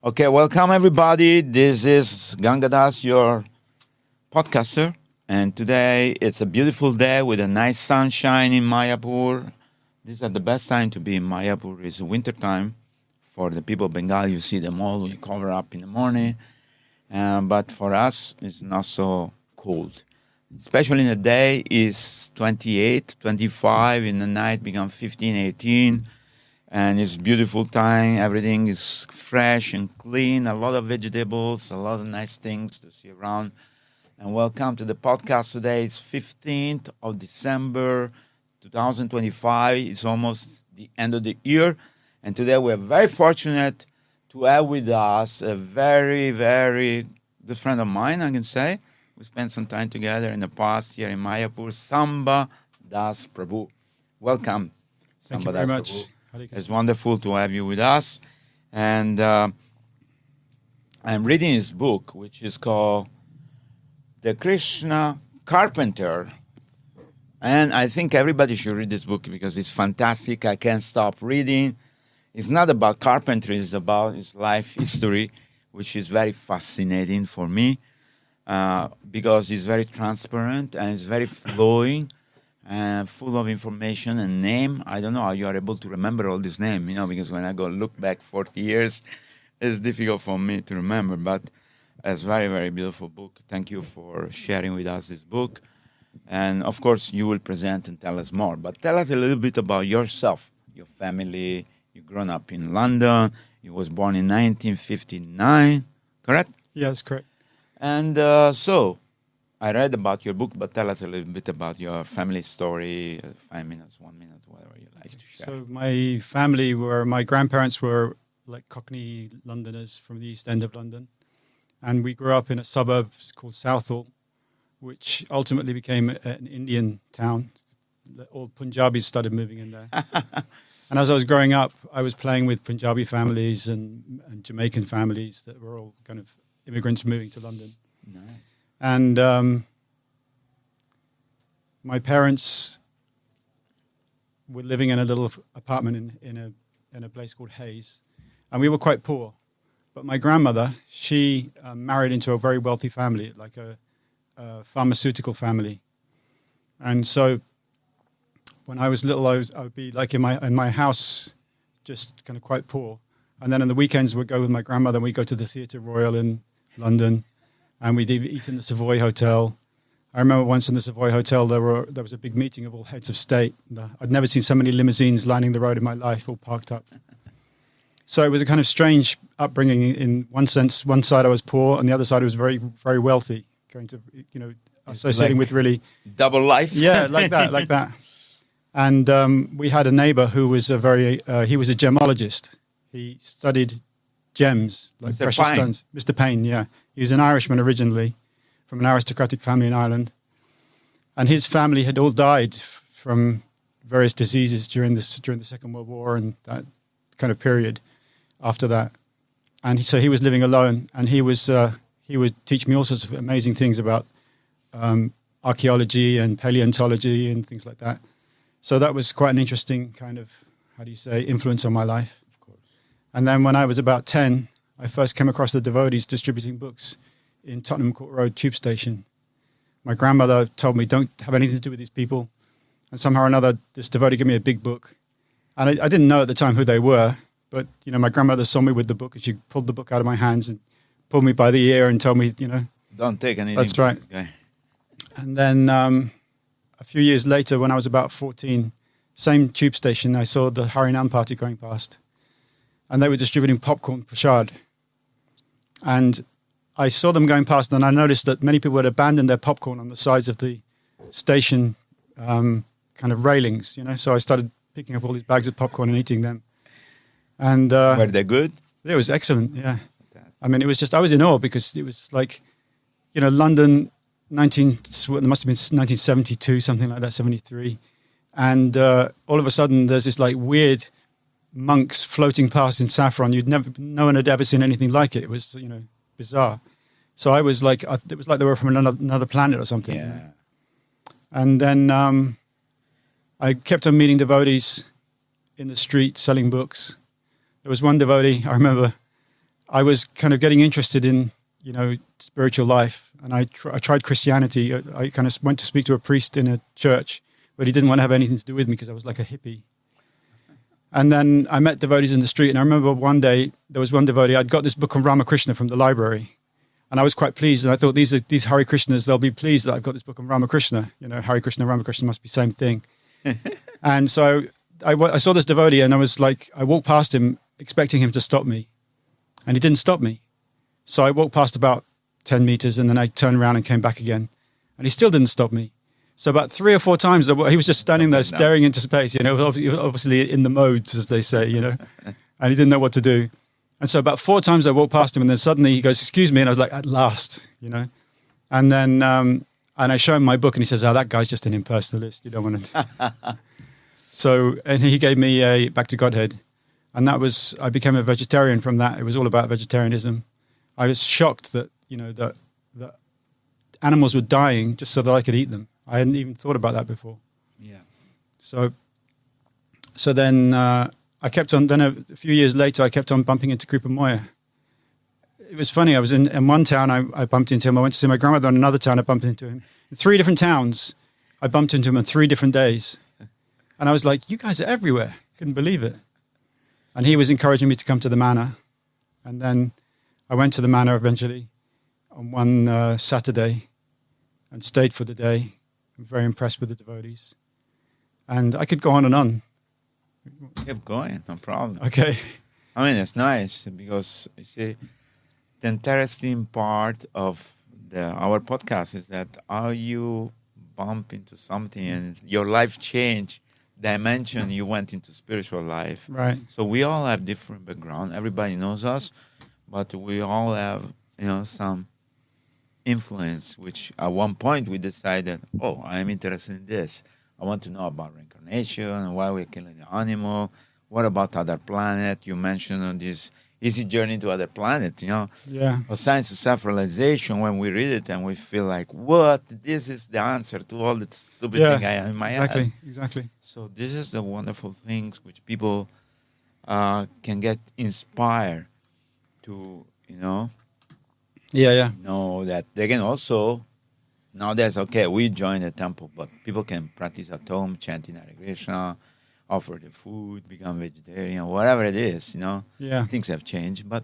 Okay, welcome everybody. This is Gangadas, your podcaster, and today it's a beautiful day with a nice sunshine in Mayapur. These are the best time to be in Mayapur. It's winter time for the people of Bengal. You see them all. We cover up in the morning, but for us, it's not so cold. Especially in the day is 28, 25. In the night become 15, 18. And it's beautiful time. Everything is fresh and clean. A lot of vegetables, a lot of nice things to see around. And welcome to the podcast today. It's 15th of December, 2025. It's almost the end of the year. And today we're very fortunate to have with us a very, very good friend of mine, I can say. We spent some time together in the past here in Mayapur. Samba Das Prabhu. Welcome, Thank Samba you very Das much. Prabhu. It's wonderful to have you with us. And I'm reading his book, which is called The Krishna Carpenter. And I think everybody should read this book because it's fantastic. I can't stop reading. It's not about carpentry. It's about his life history, which is very fascinating for me because it's very transparent and it's very flowing. Full of information and name. I don't know how you are able to remember all this name, because when I go look back 40 years, it's difficult for me to remember, but it's a very, very beautiful book. Thank you for sharing with us this book. And of course, you will present and tell us more, but tell us a little bit about yourself, your family. You grown up in London. You was born in 1959, correct? Yeah, that's correct. And so I read about your book, but tell us a little bit about your family story, 5 minutes, 1 minute, whatever you like to share. So my family my grandparents were like Cockney Londoners from the East End of London. And we grew up in a suburb called Southall, which ultimately became an Indian town. All Punjabis started moving in there. And as I was growing up, I was playing with Punjabi families and Jamaican families that were all kind of immigrants moving to London. Nice. And my parents were living in a little apartment in a place called Hayes, and we were quite poor. But my grandmother, she married into a very wealthy family, like a pharmaceutical family. And so when I was little, I would be like in my house, just kind of quite poor. And then on the weekends, we'd go with my grandmother, and we'd go to the Theatre Royal in London. And we'd eat in the Savoy Hotel. I remember once in the Savoy Hotel, there was a big meeting of all heads of state. I'd never seen so many limousines lining the road in my life, all parked up. So it was a kind of strange upbringing in one sense. One side I was poor, and the other side I was very, very wealthy, going to, associating with really... Double life? Yeah, like that. And we had a neighbor who was he was a gemologist. He studied gems, like Mr. precious Payne. stones. Mr. Payne, yeah. He was an Irishman originally, from an aristocratic family in Ireland. And his family had all died from various diseases during the Second World War and that kind of period after that. And so he was living alone, and he would teach me all sorts of amazing things about archaeology and paleontology and things like that. So that was quite an interesting kind of, influence on my life. Of course. And then when I was about 10, I first came across the devotees distributing books in Tottenham Court Road tube station. My grandmother told me, don't have anything to do with these people. And somehow or another, this devotee gave me a big book. And I didn't know at the time who they were, but, my grandmother saw me with the book, and she pulled the book out of my hands and pulled me by the ear and told me, Don't take anything. That's right. Okay. And then a few years later, when I was about 14, same tube station, I saw the Harinam party going past. And they were distributing popcorn prasad. And I saw them going past, and I noticed that many people had abandoned their popcorn on the sides of the station kind of railings, So I started picking up all these bags of popcorn and eating them. And Were they good? it was excellent, yeah. Fantastic. I mean, it was just, I was in awe because it was like, London, it must have been 1972, something like that, 73. And all of a sudden, there's this like weird monks floating past in saffron. No one had ever seen anything like it. It was, bizarre. So I was like, it was like they were from another planet or something. Yeah. And then I kept on meeting devotees in the street selling books. There was one devotee, I remember, I was kind of getting interested in, spiritual life. And I tried Christianity. I kind of went to speak to a priest in a church, but he didn't want to have anything to do with me because I was like a hippie. And then I met devotees in the street. And I remember one day, there was one devotee, I'd got this book on Ramakrishna from the library. And I was quite pleased. And I thought, these Hare Krishnas, they'll be pleased that I've got this book on Ramakrishna. Hare Krishna, Ramakrishna must be same thing. And so I saw this devotee and I walked past him expecting him to stop me. And he didn't stop me. So I walked past about 10 meters and then I turned around and came back again. And he still didn't stop me. So about 3 or 4 times, he was just standing there staring into space, he was obviously in the modes, as they say, and he didn't know what to do. And so about 4 times I walked past him and then suddenly he goes, excuse me. And I was like, at last, And then, and I show him my book and he says, that guy's just an impersonalist. You don't want to. So, and he gave me a Back to Godhead. And I became a vegetarian from that. It was all about vegetarianism. I was shocked that, that animals were dying just so that I could eat them. I hadn't even thought about that before. Yeah. So then I kept on, then a few years later, I kept on bumping into Kripa Moya. It was funny. I was in one town, I bumped into him. I went to see my grandmother in another town, I bumped into him. In 3 different towns, I bumped into him on 3 different days. And I was like, you guys are everywhere. Couldn't believe it. And he was encouraging me to come to the manor. And then I went to the manor eventually on one Saturday and stayed for the day. I'm very impressed with the devotees. And I could go on and on. Keep going, no problem. Okay. I mean, it's nice because, you see, the interesting part of our podcast is that how you bump into something and your life change dimension, you went into spiritual life. Right. So we all have different background. Everybody knows us, but we all have, some influence, which at one point we decided, I'm interested in this. I want to know about reincarnation, why we're killing the animal, what about other planet? You mentioned on this easy journey to other planet, Yeah. A science of self-realization, when we read it and we feel like, what? This is the answer to all the stupid thing I have in my head. Exactly. So this is the wonderful things which people can get inspired to, Yeah. know that they can also, nowadays, we join the temple, but people can practice at home, chanting Hare Krishna, offer the food, become vegetarian, whatever it is, Yeah. Things have changed, but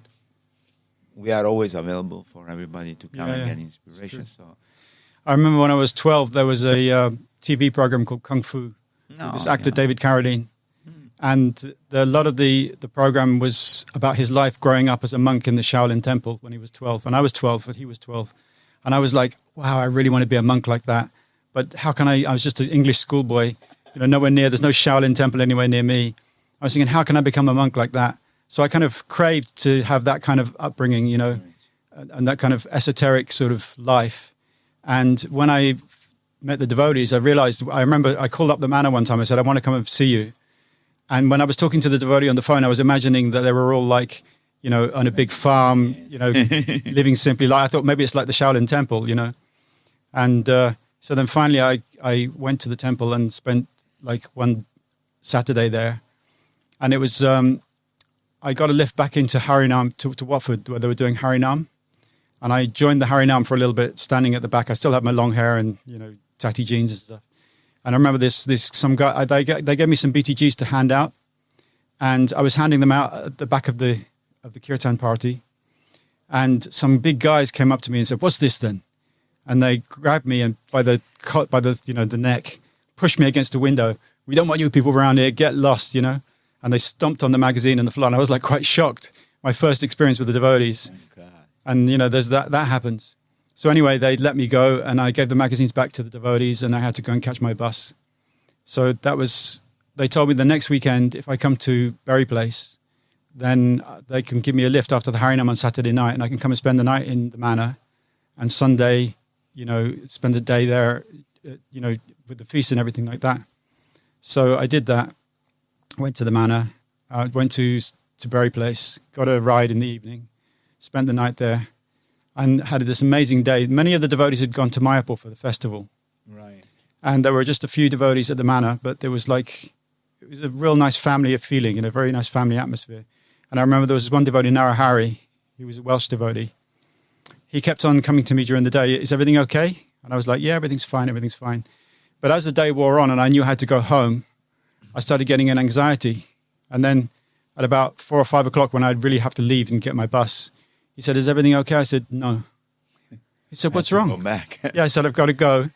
we are always available for everybody to come and get inspiration. So I remember when I was 12, there was a TV program called Kung Fu. This actor, David Carradine. And a lot of the program was about his life growing up as a monk in the Shaolin Temple when he was 12. And I was 12, but he was 12. And I was like, wow, I really want to be a monk like that. But how can I was just an English schoolboy, nowhere near, there's no Shaolin Temple anywhere near me. I was thinking, how can I become a monk like that? So I kind of craved to have that kind of upbringing, and that kind of esoteric sort of life. And when I met the devotees, I remember I called up the manor one time. I said, I want to come and see you. And when I was talking to the devotee on the phone, I was imagining that they were all like, on a big farm, living simply. Like I thought maybe it's like the Shaolin Temple, And so then finally I went to the temple and spent like one Saturday there. And it was, I got a lift back into Harinam to Watford where they were doing Harinam. And I joined the Harinam for a little bit, standing at the back. I still had my long hair and, tatty jeans and stuff. And I remember some guy, they gave me some BTGs to hand out. And I was handing them out at the back of the kirtan party. And some big guys came up to me and said, what's this then? And they grabbed me and by the the neck, pushed me against the window. We don't want you people around here, get lost, And they stomped on the magazine on the floor. And I was like quite shocked. My first experience with the devotees. Oh, God. And, there's that happens. So anyway, they let me go and I gave the magazines back to the devotees and I had to go and catch my bus. So they told me the next weekend, if I come to Berry Place, then they can give me a lift after the Harinam on Saturday night and I can come and spend the night in the manor and Sunday, spend the day there, with the feast and everything like that. So I did that. Went to the manor, went to Berry Place, got a ride in the evening, spent the night there. And had this amazing day. Many of the devotees had gone to Mayapur for the festival. Right. And there were just a few devotees at the manor, but it was a real nice family feeling and a very nice family atmosphere. And I remember there was one devotee, Narahari, he was a Welsh devotee. He kept on coming to me during the day. Is everything okay? And I was like, yeah, everything's fine. But as the day wore on and I knew I had to go home, I started getting an anxiety. And then at about 4 or 5 o'clock, when I'd really have to leave and get my bus, he said, is everything okay? I said, no. He said, what's wrong? Go back. Yeah, I said, I've got to go,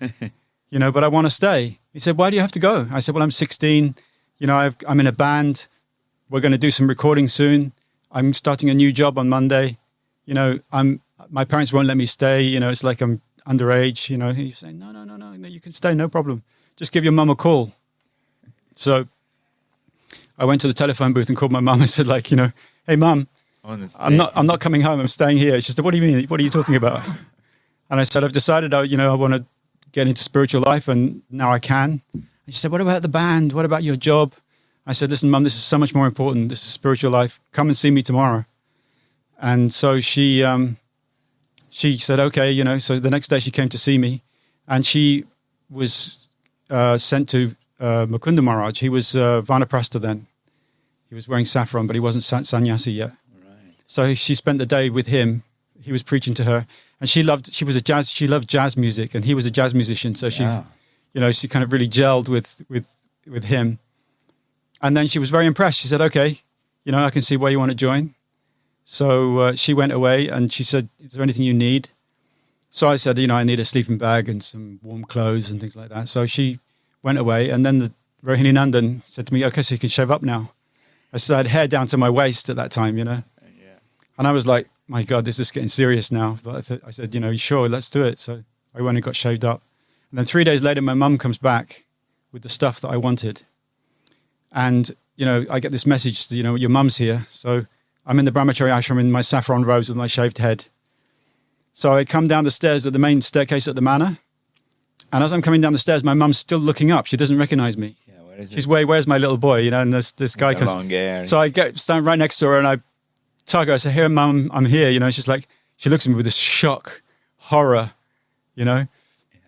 but I want to stay. He said, why do you have to go? I said, well, I'm 16. I'm in a band. We're going to do some recording soon. I'm starting a new job on Monday. My parents won't let me stay. It's like I'm underage. He's saying, no, you can stay, no problem. Just give your mum a call. So I went to the telephone booth and called my mum. I said, hey, mum, I'm not coming home. I'm staying here. She said, what do you mean? What are you talking about? And I said, I've decided, I want to get into spiritual life, and now I can. And she said, what about the band? What about your job? I said, listen, Mum, this is so much more important. This is spiritual life. Come and see me tomorrow. And so she said, okay, so the next day she came to see me, and she was sent to Mukunda Maharaj. He was Vanaprastha then. He was wearing saffron, but he wasn't sannyasi yet. Right. So she spent the day with him. He was preaching to her, and she loved jazz music, and he was a jazz musician. So she kind of really gelled with him. And then she was very impressed. She said, okay, I can see why you want to join. So she went away and she said, is there anything you need? So I said, I need a sleeping bag and some warm clothes and things like that. So she went away, and then the Rohini Nandan said to me, okay, so you can shave up now. I said, I had hair down to my waist at that time, Yeah. And I was like, my God, this is getting serious now. But I said, sure, let's do it. So I went and got shaved up. And then 3 days later, my mum comes back with the stuff that I wanted. And, I get this message, your mum's here. So I'm in the Brahmachari ashram in my saffron robes with my shaved head. So I come down the stairs at the main staircase at the manor. And as I'm coming down the stairs, my mum's still looking up. She doesn't recognize me. Yeah, she's where's my little boy? And this guy comes. So I stand right next to her and I tug her. I say, here, Mum, I'm here. She's like, she looks at me with this shock, horror, Yeah.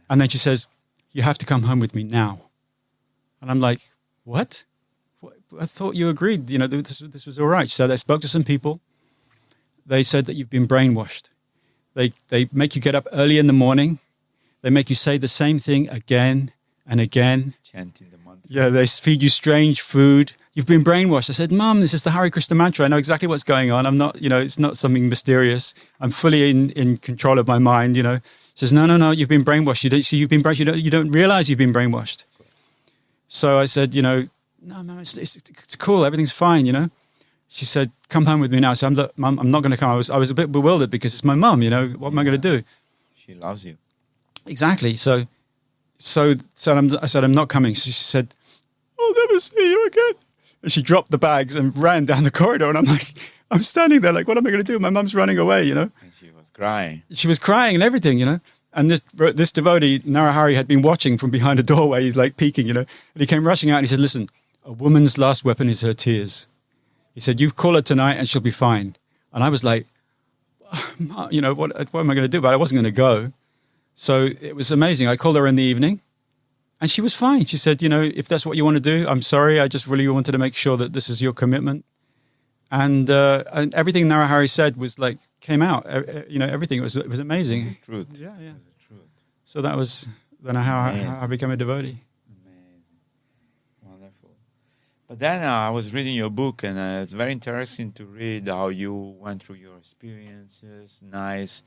And then she says, you have to come home with me now. And I'm like, what? I thought you agreed, this was all right. So I spoke to some people. They said that you've been brainwashed. They make you get up early in the morning. They make you say the same thing again and again. Chanting the mantra. Yeah, they feed you strange food. You've been brainwashed. I said, Mum, this is the Hare Krishna mantra. I know exactly what's going on. I'm not, it's not something mysterious. I'm fully in control of my mind, She says, no, you've been brainwashed. You don't see you've been brainwashed. You don't realize you've been brainwashed. So I said, no, Mum, it's cool. Everything's fine, She said, come home with me now. So Mum, I'm not going to come. I was a bit bewildered because it's my mum, What am I going to do? She loves you. Exactly. So I said, I'm not coming. She said, I'll never see you again. And she dropped the bags and ran down the corridor. And I'm standing there like, what am I going to do? My mum's running away, And she was crying. She was crying and everything, And this devotee, Narahari, had been watching from behind a doorway. He's like peeking, And he came rushing out and he said, listen, a woman's last weapon is her tears. He said, you call her tonight and she'll be fine. And I was like, what am I going to do? But I wasn't going to go. So it was amazing. I called her in the evening and she was fine. She said, if that's what you want to do, I'm sorry. I just really wanted to make sure that this is your commitment. And everything Narahari said was like, came out, everything. It was amazing. Truth. Yeah. Truth. So that was then how I became a devotee. Amazing. Wonderful. But then I was reading your book, and it's very interesting to read how you went through your experiences. Nice.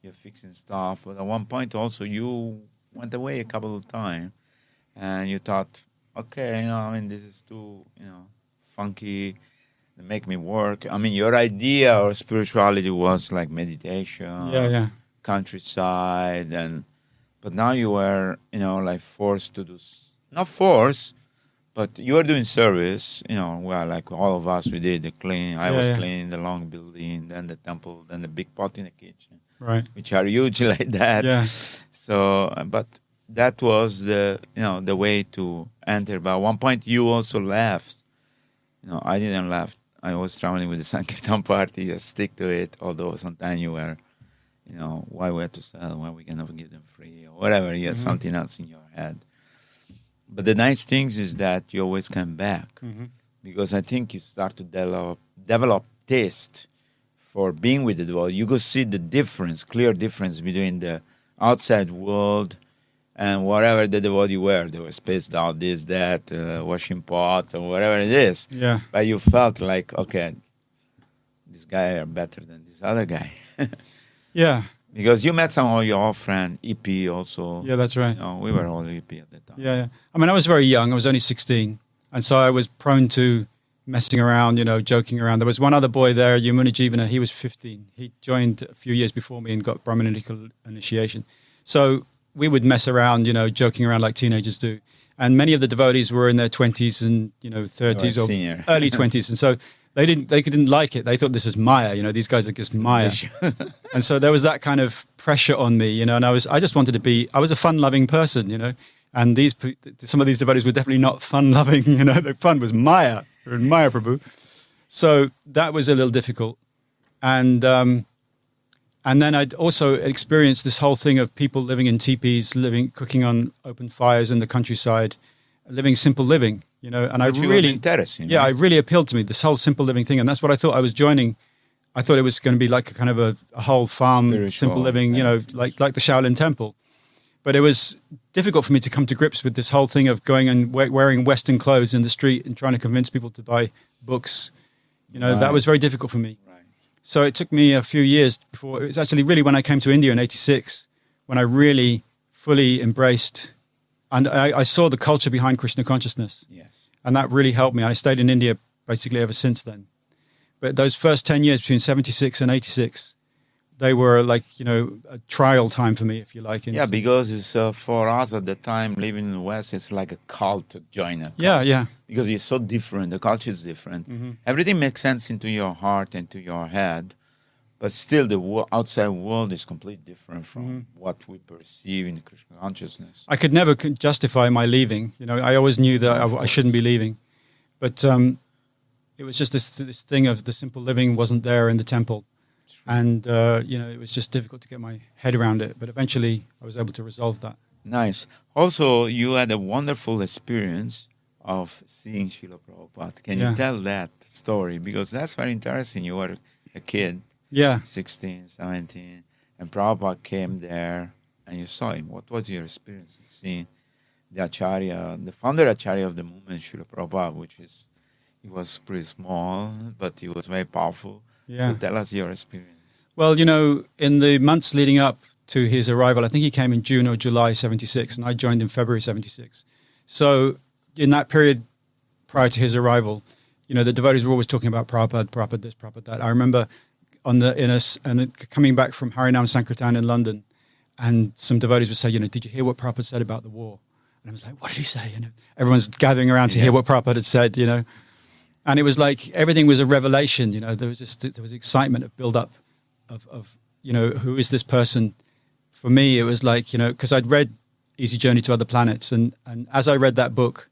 You're fixing stuff. But at one point also you went away a couple of times and you thought, okay, this is too, funky. They make me work. Your idea of spirituality was like meditation, countryside, but now you were, like forced to do, not forced, but you were doing service, well, like all of us, we did the cleaning. I was cleaning the long building, then the temple, then the big pot in the kitchen. Right. Which are huge like that. Yeah. So, but that was the way to enter. But at one point you also left. I didn't left. I was traveling with the Sankirtan party, just stick to it, although sometimes you were, why we have to sell, why we cannot give them free, or whatever, you had something else in your head. But the nice thing is that you always come back, because I think you start to develop taste for being with the devotee, you could see the difference, clear difference between the outside world and whatever the devotee were. They were spaced out, this, that, washing pot, or whatever it is. Yeah. But you felt like, okay, this guy are better than this other guy. Yeah. Because you met some of your old friend, EP also. Yeah, that's right. You know, we were all EP at that time. Yeah. I mean, I was very young. I was only 16. And so I was prone to messing around, joking around. There was one other boy there, Yamuna Jivana. He was 15. He joined a few years before me and got Brahmanical initiation. So we would mess around, joking around like teenagers do. And many of the devotees were in their 20s and, 30s or senior. early 20s. And so they didn't like it. They thought this is Maya, these guys are just Maya. And so there was that kind of pressure on me, and I just wanted to be, I was a fun-loving person, and some of these devotees were definitely not fun-loving, the fun was Maya, or Maya Prabhu. So that was a little difficult. And then I'd also experienced this whole thing of people living in teepees, cooking on open fires in the countryside, living simple living, and I really, interesting. Yeah, it really appealed to me, this whole simple living thing. And that's what I thought I was joining. I thought it was going to be like a kind of a whole farm, spiritual, simple living, like the Shaolin Temple. But it was difficult for me to come to grips with this whole thing of going and wearing Western clothes in the street and trying to convince people to buy books. Right. That was very difficult for me. Right. So it took me a few years before, it was actually really when I came to India in 86, when I really fully embraced, and I saw the culture behind Krishna consciousness. Yes. And that really helped me. I stayed in India basically ever since then. But those first 10 years between 76 and 86, they were like, a trial time for me, if you like. Yeah, because it's for us at the time, living in the West, it's like a cult to join a cult. Yeah. Because it's so different. The culture is different. Mm-hmm. Everything makes sense into your heart and to your head. But still, the outside world is completely different from what we perceive in the Krishna consciousness. I could never justify my leaving. I always knew that I shouldn't be leaving. But it was just this thing of the simple living wasn't there in the temple. And, it was just difficult to get my head around it. But eventually, I was able to resolve that. Nice. Also, you had a wonderful experience of seeing Srila Prabhupada. Can you tell that story? Because that's very interesting. You were a kid. Yeah. 16, 17, and Prabhupada came there and you saw him. What was your experience of seeing the Acharya, the founder Acharya of the movement, Srila Prabhupada, he was pretty small, but he was very powerful. Yeah. So tell us your experience. Well, in the months leading up to his arrival, I think he came in June or July 76, and I joined in February 76. So in that period prior to his arrival, the devotees were always talking about Prabhupada this, Prabhupada that. I remember coming back from Harinam Sankirtan in London, and some devotees would say, did you hear what Prabhupada said about the war? And I was like, what did he say? Everyone's gathering around to hear what Prabhupada had said, And it was like everything was a revelation, There was excitement of build-up of who is this person? For me, it was like, because I'd read Easy Journey to Other Planets, and as I read that book,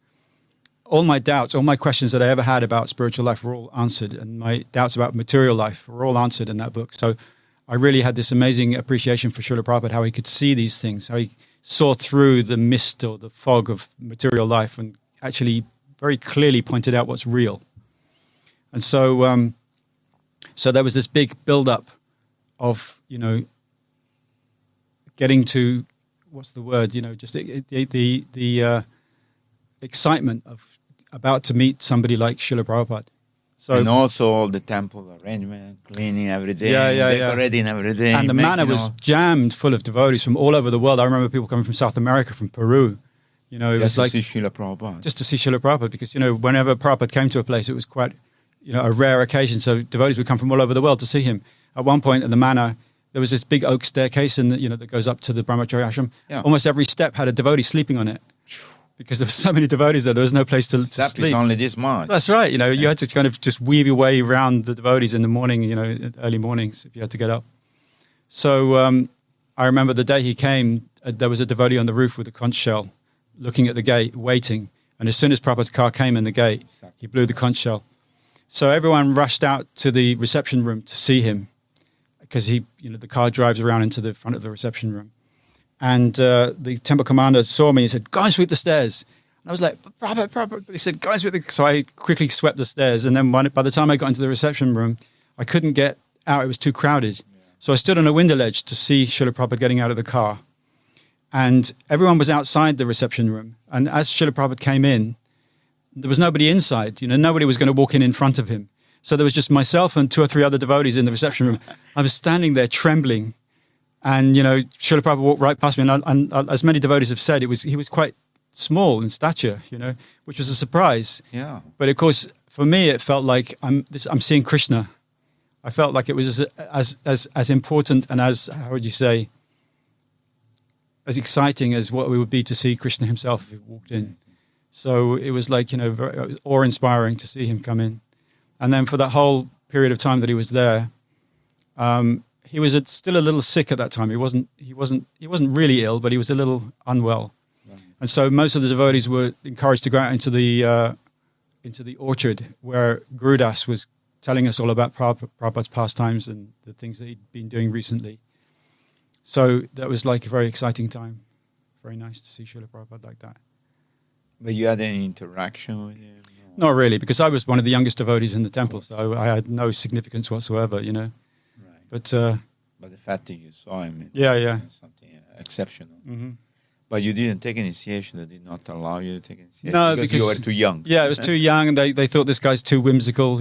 all my doubts, all my questions that I ever had about spiritual life were all answered, and my doubts about material life were all answered in that book. So I really had this amazing appreciation for Srila Prabhupada, how he could see these things, how he saw through the mist or the fog of material life and actually very clearly pointed out what's real. And so so there was this big build-up of, getting to, what's the word, just the excitement of about to meet somebody like Srila Prabhupada. So, and also all the temple arrangement, cleaning everything, decorating everything. And the manor was jammed full of devotees from all over the world. I remember people coming from South America, from Peru. It was like just to see Srila Prabhupada. Just to see Srila Prabhupada, because, whenever Prabhupada came to a place, it was quite, a rare occasion. So devotees would come from all over the world to see him. At one point in the manor, there was this big oak staircase that goes up to the Brahmacharya ashram. Yeah. Almost every step had a devotee sleeping on it. Because there were so many devotees there was no place to sleep. It's only this much. That's right. You had to kind of just weave your way around the devotees in the morning, early mornings if you had to get up. So I remember the day he came, there was a devotee on the roof with a conch shell looking at the gate, waiting. And as soon as Prabhupada's car came in the gate, he blew the conch shell. So everyone rushed out to the reception room to see him because the car drives around into the front of the reception room. And the temple commander saw me and said, go and sweep the stairs. And I was like, Prabhupada. He said, go and sweep the... So I quickly swept the stairs. And then by the time I got into the reception room, I couldn't get out, it was too crowded. So I stood on a window ledge to see Srila Prabhupada getting out of the car. And everyone was outside the reception room. And as Srila Prabhupada came in, there was nobody inside. Nobody was going to walk in front of him. So there was just myself and 2 or 3 other devotees in the reception room. I was standing there trembling. And, Srila Prabhupada walked right past me. And as many devotees have said, he was quite small in stature, which was a surprise. Yeah. But of course, for me, it felt like I'm seeing Krishna. I felt like it was as important and as, how would you say, as exciting as what it would be to see Krishna himself if he walked in. So it was like, very awe-inspiring to see him come in. And then for that whole period of time that he was there, he was still a little sick at that time. He wasn't really ill, but he was a little unwell. Right. And so most of the devotees were encouraged to go out into the orchard where Gurudas was telling us all about Prabhupada's pastimes and the things that he'd been doing recently. So that was like a very exciting time. Very nice to see Srila Prabhupada like that. But you had any interaction with him? Not really, because I was one of the youngest devotees in the temple, so I had no significance whatsoever, Right. But the fact that you saw him, yeah, something exceptional. Mm-hmm. But you didn't take initiation. They did not allow you to take initiation. No, because you were too young. Yeah, I was too young, and they thought this guy's too whimsical,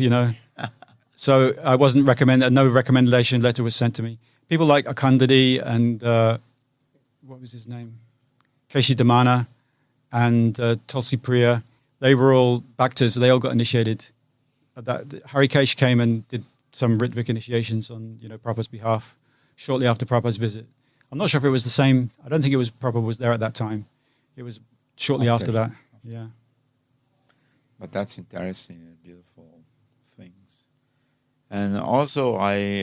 So I wasn't recommended. No recommendation letter was sent to me. People like Akandadi and what was his name, Keshi Damana, and Tulsi Priya. They were all bhaktas. They all got initiated. Harikesh came and did some Ritvik initiations on Prabhupada's behalf shortly after Prabhupada's visit. I'm not sure if it was the same. I don't think it was Prabhupada was there at that time. It was shortly after that. Yeah. But that's interesting and beautiful things. And also,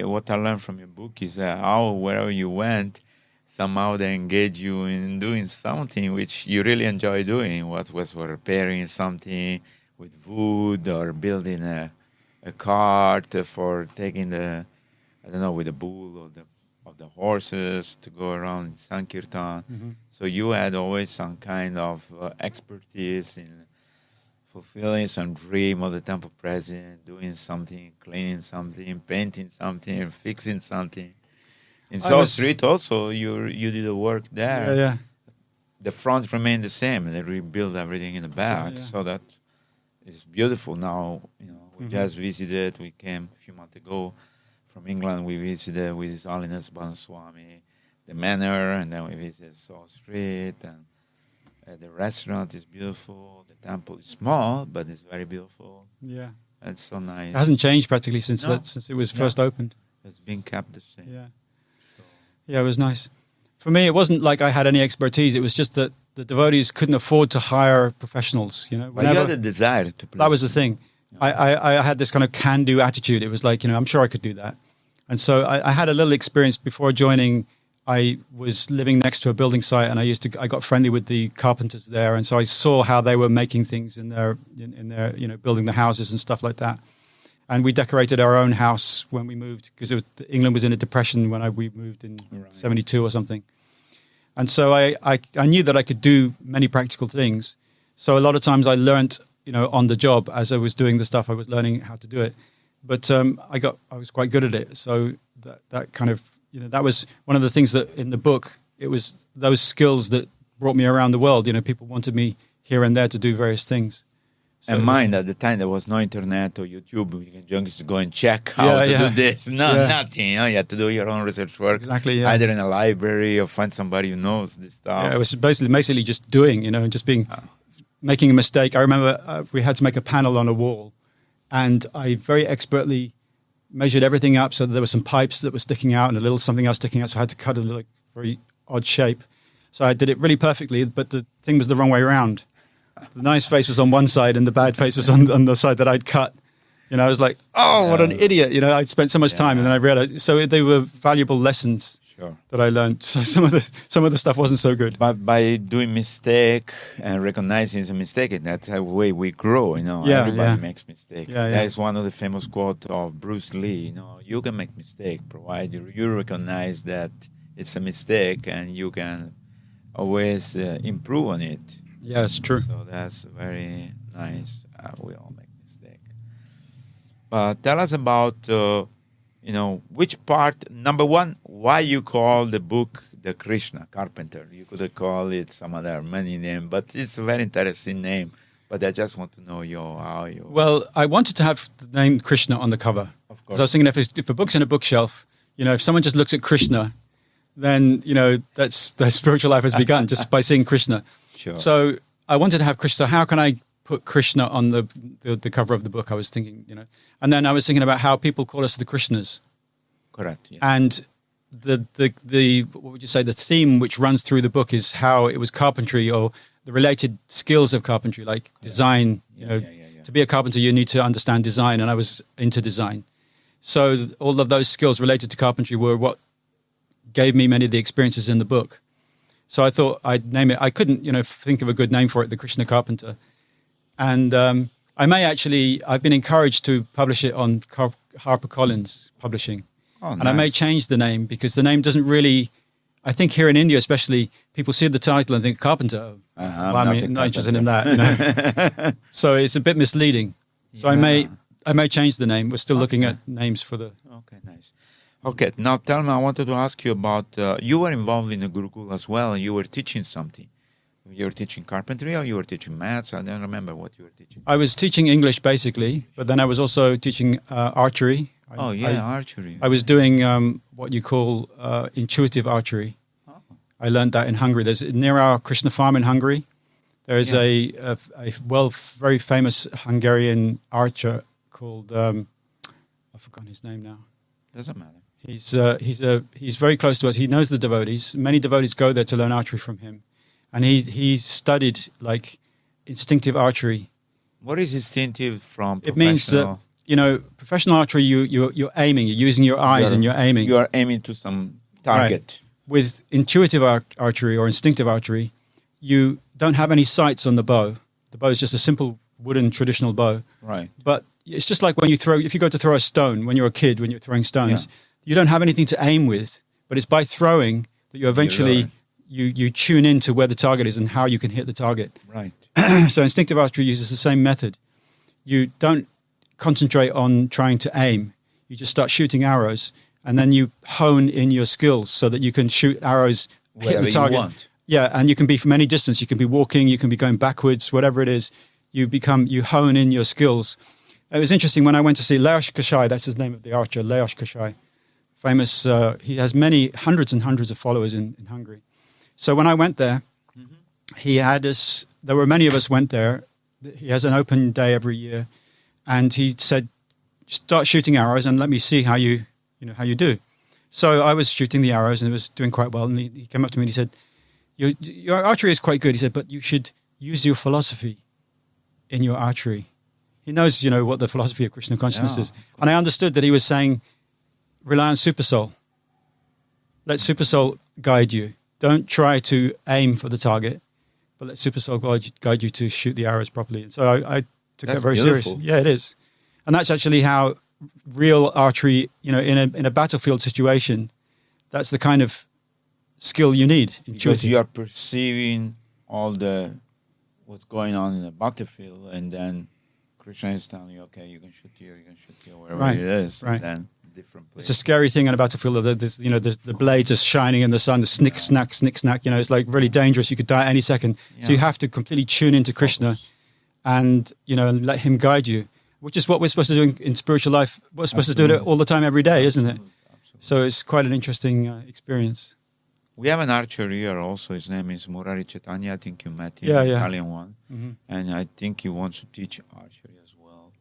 what I learned from your book is that how wherever you went, somehow they engage you in doing something which you really enjoy doing. What was repairing something with wood or building a cart for taking with the bull or the horses to go around in Sankirtan. Mm-hmm. So you had always some kind of expertise in fulfilling some dream of the temple president, doing something, cleaning something, painting something, fixing something. In South Street also, you did the work there. Yeah. The front remained the same, and they rebuilt everything in the back. So that is beautiful now. We just visited. We came a few months ago from England. We visited with His Holiness Banswami, the manor, and then we visited South Street. And the restaurant is beautiful. The temple is small, but it's very beautiful. Yeah, it's so nice. It hasn't changed practically since it was first opened. It's been kept the same. Yeah. Yeah, it was nice. For me, it wasn't like I had any expertise. It was just that the devotees couldn't afford to hire professionals. But you had a desire to. That was the thing. I had this kind of can-do attitude. It was like, I'm sure I could do that. And so I had a little experience before joining. I was living next to a building site, and I got friendly with the carpenters there, and so I saw how they were making things in their building the houses and stuff like that. And we decorated our own house when we moved, because England was in a depression when we moved in 72 or something. And so I knew that I could do many practical things. So a lot of times I learned, on the job as I was doing the stuff. I was learning how to do it. But I was quite good at it. So that kind of, that was one of the things that in the book, it was those skills that brought me around the world. People wanted me here and there to do various things. So and mind, at the time there was no internet or YouTube. You can just go and check how to do this. Nothing. You had to do your own research work. Exactly. Yeah. Either in a library or find somebody who knows this stuff. Yeah, it was basically just doing, and just making a mistake. I remember we had to make a panel on a wall, and I very expertly measured everything up so that there were some pipes that were sticking out and a little something else sticking out. So I had to cut a very odd shape. So I did it really perfectly, but the thing was the wrong way around. The nice face was on one side and the bad face was on the side that I'd cut. I was like, what an idiot. I'd spent so much time, and then I realized. So they were valuable lessons that I learned. So some of the stuff wasn't so good. But by doing mistake and recognizing it's a mistake, that's the way we grow. Everybody makes mistake. That is one of the famous quotes of Bruce Lee. You can make mistake, provided you recognize that it's a mistake, and you can always improve on it. Yeah, it's true. So that's very nice. We all make mistakes. But tell us about which part, number one, why you call the book the Krishna Carpenter? You could have called it some other many name, but it's a very interesting name. But I just want to know how you... Well, I wanted to have the name Krishna on the cover. Of course. Because I was thinking if a book's in a bookshelf, if someone just looks at Krishna, then, that's their spiritual life has begun just by seeing Krishna. Sure. So I wanted to have Krishna. How can I put Krishna on the cover of the book? I was thinking, and then I was thinking about how people call us the Krishnas. Correct. Yes. And the what would you say, the theme which runs through the book is how it was carpentry or the related skills of carpentry, like design. To be a carpenter, you need to understand design, and I was into design. So all of those skills related to carpentry were what gave me many of the experiences in the book. So I thought I'd name it. I couldn't, think of a good name for it, the Krishna Carpenter. And I've been encouraged to publish it on HarperCollins Publishing. Oh, and I may change the name because the name doesn't really, I think here in India especially, people see the title and think carpenter. I'm not interested in that. So it's a bit misleading. So I may change the name. We're still looking at names for the... Okay, nice. Okay, now tell me, I wanted to ask you about, you were involved in the Gurukul as well, and you were teaching something. You were teaching carpentry or you were teaching maths? I don't remember what you were teaching. I was teaching English basically, but then I was also teaching archery. Archery. I was doing what you call intuitive archery. Oh. I learned that in Hungary. There's near our Krishna farm in Hungary. There is a very famous Hungarian archer called I've forgotten his name now. Doesn't matter. He's very close to us. He knows the devotees. Many devotees go there to learn archery from him, and he studied like instinctive archery. What is instinctive from professional? It means that professional archery. You're aiming. You're using your eyes and you're aiming. You are aiming to some target. Right. With intuitive archery or instinctive archery, you don't have any sights on the bow. The bow is just a simple wooden traditional bow. Right. But it's just like when if you go to throw a stone when you're a kid, when you're throwing stones, you don't have anything to aim with, but it's by throwing that you eventually, you tune into where the target is and how you can hit the target. Right. So instinctive archery uses the same method. You don't concentrate on trying to aim. You just start shooting arrows, and then you hone in your skills so that you can shoot arrows, hit the target. You want. Yeah, and you can be from any distance. You can be walking, you can be going backwards, whatever it is. You hone in your skills. It was interesting when I went to see Leos Kashai, that's his name of the archer, Leos Kashai. Famous, he has hundreds and hundreds of followers in Hungary. So when I went there, there were many of us went there. He has an open day every year. And he said, start shooting arrows and let me see how you do. So I was shooting the arrows and it was doing quite well. And he came up to me and he said, your archery is quite good. He said, but you should use your philosophy in your archery. He knows, what the philosophy of Krishna consciousness is. And I understood that he was saying, rely on Super Soul. Let Super Soul guide you. Don't try to aim for the target, but let Super Soul guide you to shoot the arrows properly. And so I took that very seriously. Yeah, it is. And that's actually how real archery, in a battlefield situation, that's the kind of skill you need. Because you are perceiving what's going on in the battlefield, and then Krishna is telling you, okay, you can shoot here, wherever it is. Right. And then different place. It's a scary thing on a battlefield. The blades are shining in the sun, the snick, snack. It's like really dangerous. You could die any second. Yeah. So you have to completely tune into Krishna and let him guide you, which is what we're supposed to do in spiritual life. We're supposed to do it all the time, every day, isn't it? Absolutely. So it's quite an interesting experience. We have an archer here also. His name is Murari Chaitanya. I think you met him, Italian one. Mm-hmm. And I think he wants to teach archery as well.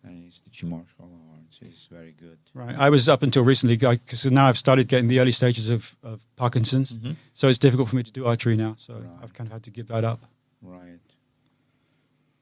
And he's teaching martial arts. He's very good. Right. I was up until recently, because now I've started getting the early stages of Parkinson's. Mm-hmm. So it's difficult for me to do archery now. So I've kind of had to give that up. Right.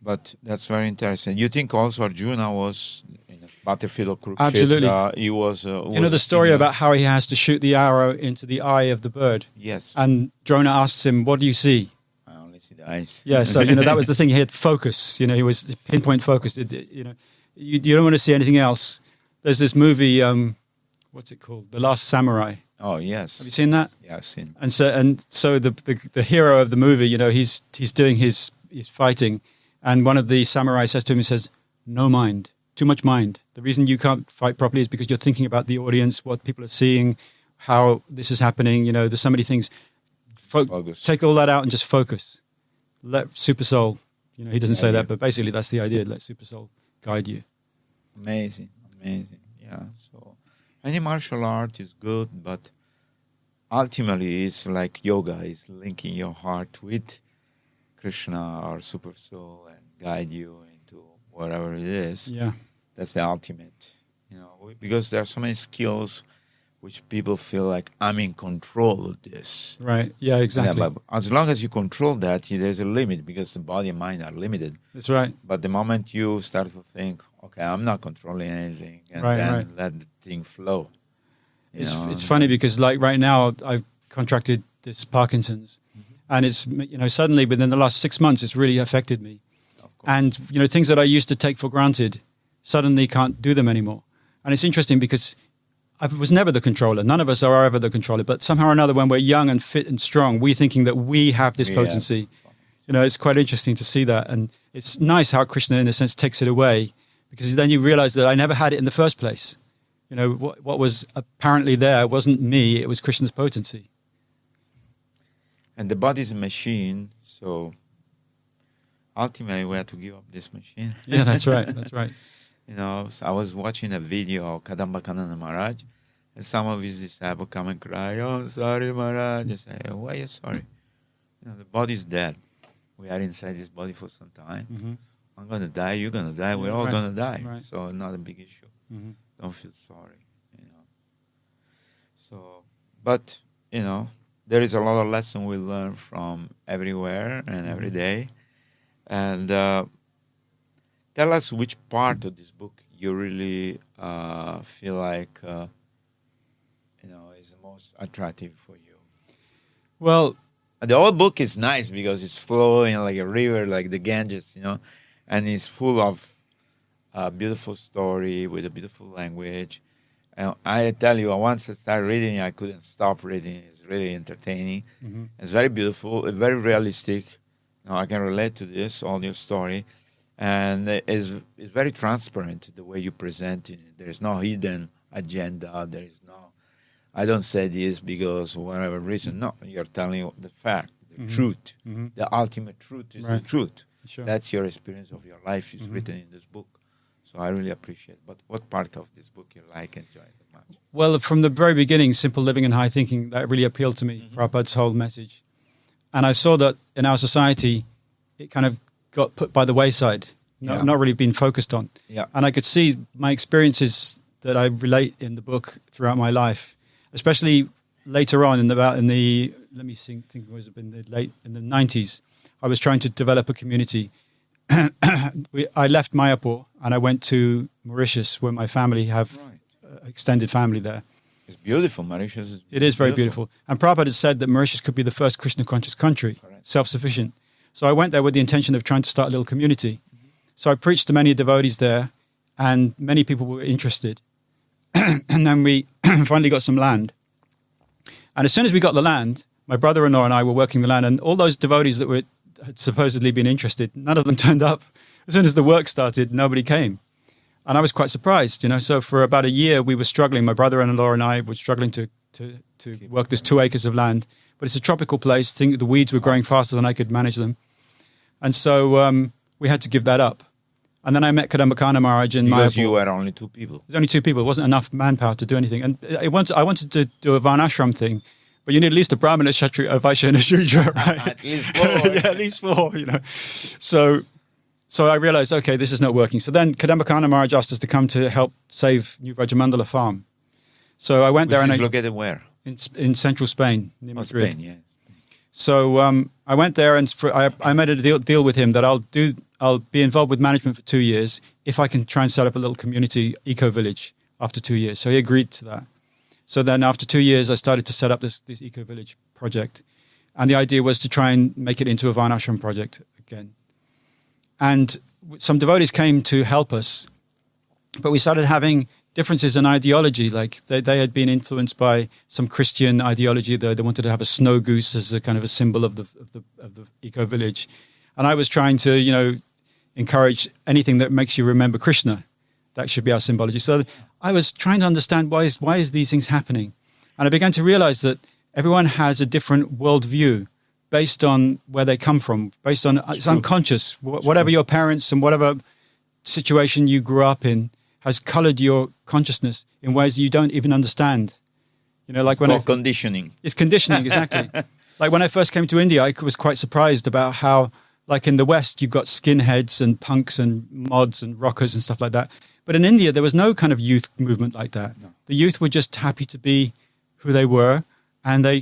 But that's very interesting. You think also Arjuna was in a battlefield of Kurukshetra? Absolutely. He was... the story about how he has to shoot the arrow into the eye of the bird. Yes. And Drona asks him, what do you see? I only see the eyes. Yeah, so, that was the thing. He had focus. He was pinpoint focused. You don't want to see anything else. There's this movie, what's it called? The Last Samurai. Oh, yes. Have you seen that? Yeah, I've seen. And so the hero of the movie, he's doing his fighting. And one of the samurai says to him, he says, no mind. too much mind. The reason you can't fight properly is because you're thinking about the audience, what people are seeing, how this is happening. There's so many things. Focus. Take all that out and just focus. Let Super Soul, he doesn't say that, but basically that's the idea. Let Super Soul guide you. Amazing. Yeah. So any martial art is good, but ultimately it's like yoga. It's linking your heart with Krishna or Super Soul and guide you into whatever it is. Yeah. That's the ultimate. Because there are so many skills which people feel like I'm in control of this. Right. Yeah, exactly. Yeah, but as long as you control that, there's a limit because the body and mind are limited. That's right. But the moment you start to think, okay, I'm not controlling anything, and let the thing flow. It's funny because like right now I've contracted this Parkinson's, and it's suddenly within the last 6 months it's really affected me, and things that I used to take for granted suddenly can't do them anymore. And it's interesting because I was never the controller. None of us are ever the controller, but somehow or another, when we're young and fit and strong, we're thinking that we have this potency. It's quite interesting to see that, and it's nice how Krishna, in a sense, takes it away, because then you realize that I never had it in the first place. What was apparently there wasn't me; it was Krishna's potency. And the body is a machine, so ultimately we have to give up this machine. Yeah, that's right. That's right. So I was watching a video of Kadamba Kanana Maharaj, and some of his disciples come and cry, "Oh, sorry, Maharaj." I say, "Why are you sorry? The body is dead. We are inside this body for some time. Mm-hmm. I'm going to die, you're going to die, we're all going to die. Right. So not a big issue. Mm-hmm. Don't feel sorry, So, but, there is a lot of lesson we learn from everywhere and every day. And tell us which part of this book you really feel like, is the most attractive for you. Well, the whole book is nice because it's flowing like a river, like the Ganges, and it's full of beautiful story with a beautiful language. And I tell you, once I started reading it, I couldn't stop reading. It's really entertaining. Mm-hmm. It's very beautiful, very realistic. I can relate to this, all your story. And it's very transparent, the way you present it. There is no hidden agenda. There is no, I don't say this because for whatever reason. No, you're telling the fact, the truth. Mm-hmm. The ultimate truth is the truth. Sure. That's your experience of your life is written in this book. So I really appreciate it. But what part of this book you like, enjoy the much? Well, from the very beginning, simple living and high thinking, that really appealed to me, Prabhupada's whole message. And I saw that in our society, it kind of got put by the wayside, not really been focused on. Yeah. And I could see my experiences that I relate in the book throughout my life, especially later on in the 90s. I was trying to develop a community. I left Mayapur and I went to Mauritius, where my family have extended family there. It's beautiful. Mauritius is very beautiful. And Prabhupada had said that Mauritius could be the first Krishna-conscious country, self-sufficient. So I went there with the intention of trying to start a little community. So I preached to many devotees there, and many people were interested. And then we finally got some land. And as soon as we got the land, my brother-in-law and I were working the land, and all those devotees that had supposedly been interested, none of them turned up. As soon as the work started, nobody came. And I was quite surprised, So for about a year, we were struggling. My brother-in-law and I were struggling to work this 2 acres of land. But it's a tropical place. The weeds were growing faster than I could manage them. And so we had to give that up. And then I met Kadambakana Maharaj in Mayapur. Because you were only 2 people. There's only 2 people. There wasn't enough manpower to do anything. And I wanted to do a Varnashram thing. But you need at least a Brahmana, a Kshatriya, a Vaishya, and a Shudra, right? At least 4. Yeah, at least 4, So I realized, okay, this is not working. So then Kadambakana Maharaj asked us to come to help save New Vrajamandala farm. So I went there. Which is located where? In central Spain, near Madrid. Spain, yeah. So I went there and I made a deal with him that I'll be involved with management for 2 years if I can try and set up a little community eco-village after 2 years. So he agreed to that. So then after 2 years, I started to set up this eco-village project. And the idea was to try and make it into a Varnashram project again. And some devotees came to help us, but we started having differences in ideology. Like they had been influenced by some Christian ideology. They wanted to have a snow goose as a kind of a symbol of the eco-village. And I was trying to, encourage anything that makes you remember Krishna. that should be our symbology. So I was trying to understand why is these things happening, and I began to realize that everyone has a different worldview based on where they come from, based on it's unconscious. Whatever your parents and whatever situation you grew up in has colored your consciousness in ways you don't even understand. You know, like conditioning. It's conditioning, exactly. Like when I first came to India, I was quite surprised about how, like in the West, you've got skinheads and punks and mods and rockers and stuff like that. But in India, there was no kind of youth movement like that. No. The youth were just happy to be who they were, and there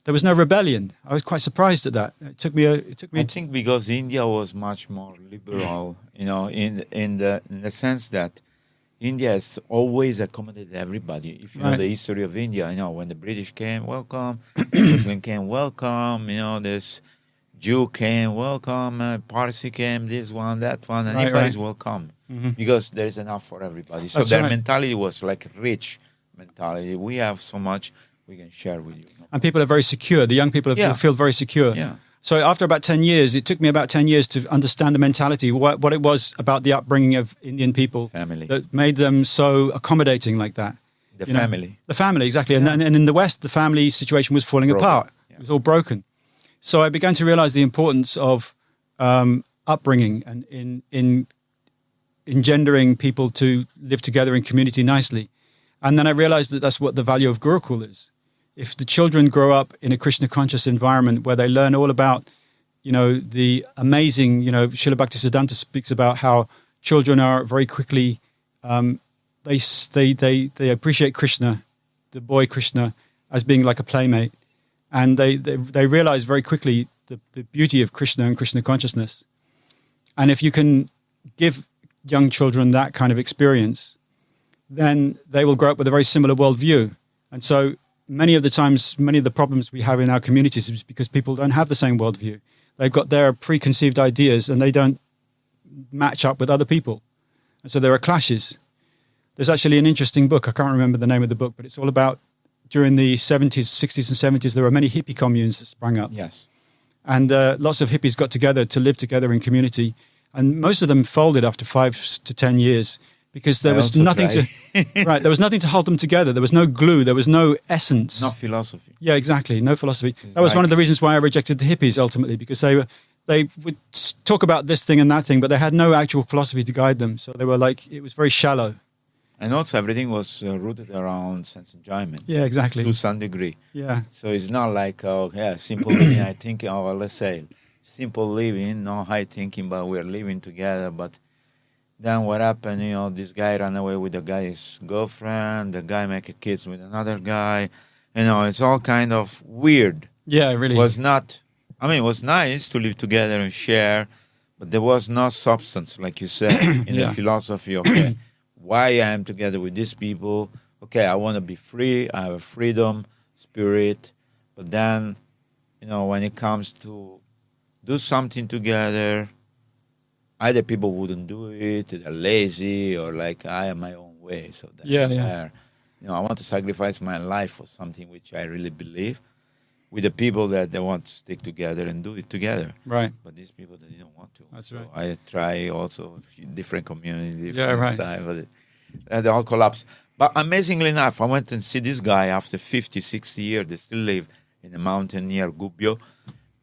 was no rebellion. I was quite surprised at that. It took me. I think because India was much more liberal, you know, in the sense that India has always accommodated everybody. If you know the history of India, you know, when the British came, welcome. Muslim came, welcome. You know, this Jew came, welcome. Parsi came, this one, that one, and everybody's welcome because there is enough for everybody. So their mentality was like rich mentality. We have so much we can share with you. And people are very secure. The young people feel very secure. Yeah. So after about 10 years, it took me about 10 years to understand the mentality, what it was about the upbringing of Indian people that made them so accommodating like that. The family, exactly. Yeah. And in the West, the family situation was falling apart. Yeah. It was all broken. So I began to realize the importance of upbringing and in engendering people to live together in community nicely. And then I realized that that's what the value of Gurukul is. If the children grow up in a Krishna conscious environment where they learn all about, you know, the amazing, you know, Srila Bhaktisiddhanta speaks about how children are very quickly, they appreciate Krishna, the boy Krishna, as being like a playmate. And they realize very quickly the beauty of Krishna and Krishna consciousness. And if you can give young children that kind of experience, then they will grow up with a very similar worldview. And so many of the problems we have in our communities is because people don't have the same worldview. They've got their preconceived ideas and they don't match up with other people. And so there are clashes. There's actually an interesting book. I can't remember the name of the book, but it's all about during the 70s, 60s and 70s, there were many hippie communes that sprang up. Yes. And lots of hippies got together to live together in community. And most of them folded after 5 to 10 years. Because there was nothing there was nothing to hold them together. There was no glue. There was no essence. No philosophy. Yeah, exactly. No philosophy. That was one of the reasons why I rejected the hippies ultimately, because they would talk about this thing and that thing, but they had no actual philosophy to guide them. So they were like, it was very shallow. And also everything was rooted around sense enjoyment. Yeah, exactly. To some degree. Yeah. So it's not like, simple living. I think, let's say, simple living, no high thinking, but we're living together, but then what happened, you know, this guy ran away with the guy's girlfriend, the guy make kids with another guy. You know, it's all kind of weird. Yeah, really. It was it was nice to live together and share, but there was no substance, like you said, in the philosophy of why I am together with these people. Okay, I want to be free. I have a freedom, spirit. But then, you know, when it comes to do something together, either people wouldn't do it, they're lazy, or like I have my own way. So that you know, I want to sacrifice my life for something which I really believe, with the people that they want to stick together and do it together. Right. But these people they don't want to. That's so right. I try also a few different communities, different style, but they all collapse. But amazingly enough, I went and see this guy after 50, 60 years. They still live in a mountain near Gubbio.